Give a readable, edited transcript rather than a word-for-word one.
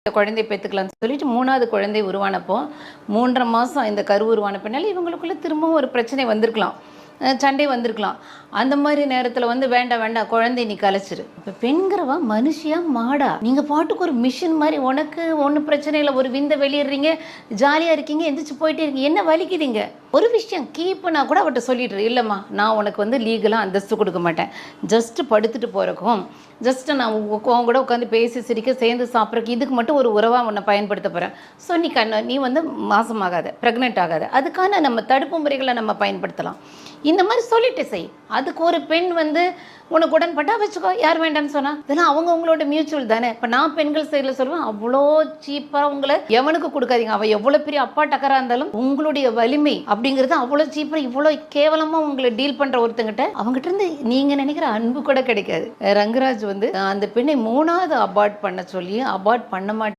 குழந்தை பெற்றுக்கலாம்னு சொல்லிட்டு 3வது குழந்தை உருவானப்போ 3.5 மாதம் இந்த கரு உருவான பின்னால் இவங்களுக்குள்ள திரும்பவும் ஒரு பிரச்சனை வந்திருக்கலாம், சண்டை வந்திருக்கலாம். அந்த மாதிரி நேரத்தில் வந்து வேண்டாம் வேண்டாம் குழந்தை நீ கலைச்சிரு. இப்போ பெண்கிறவா மனுஷியா மாடா? நீங்கள் பாட்டுக்கு ஒரு மிஷின் மாதிரி உனக்கு ஒன்றும் பிரச்சனை இல்லை, ஒரு விந்தை வெளியிடுறீங்க, ஜாலியாக இருக்கீங்க, எந்திரிச்சு போயிட்டே இருக்கீங்க, என்ன வலிக்குதுங்க? ஒரு விஷயம் கீப்புனா கூட அவட்ட சொல்லிடுறேன், இல்லைம்மா நான் உனக்கு வந்து லீகலாக அந்தஸ்து கொடுக்க மாட்டேன், ஜஸ்ட்டு படுத்துட்டு போகிறக்கும், ஜஸ்ட்டு நான் உன் கூட உட்காந்து பேசி சிரிக்க சேர்ந்து சாப்பிட்றக்கு இதுக்கு மட்டும் ஒரு உறவாக உன்னை பயன்படுத்த போகிறேன். ஸோ நீ வந்து மாசமாகாத, ப்ரெக்னென்ட் ஆகாத, அதுக்கான நம்ம தடுப்பு முறைகளை நம்ம பயன்படுத்தலாம். இந்த மாதிரி சொல்லிட்டு செய். அதுக்கு ஒரு பெண் வந்து உனக்கு உடன்பட்டா வச்சுக்கோ, யார் வேண்டாம்னு சொன்னா இதெல்லாம் அவங்களோட மியூச்சுவல் தானே. இப்போ நான் பெண்கள் சைடில் சொல்லுவேன், அவ்வளோ சீப்பாக உங்களை எவனுக்கு கொடுக்காதீங்க. அவள் எவ்வளோ பெரிய அப்பா டக்கராக இருந்தாலும் உங்களுடைய வலிமை அப்படிங்கிறது அவ்வளோ சீப்பாக இவ்வளோ கேவலமாக உங்களை டீல் பண்ணுற ஒருத்தங்கிட்ட அவங்ககிட்ட இருந்து நீங்கள் நினைக்கிற அன்பு கூட கிடைக்காது. ரங்கராஜ் வந்து அந்த பெண்ணை 3வது அபார்ட் பண்ண சொல்லி அபார்ட் பண்ண மாட்டேன்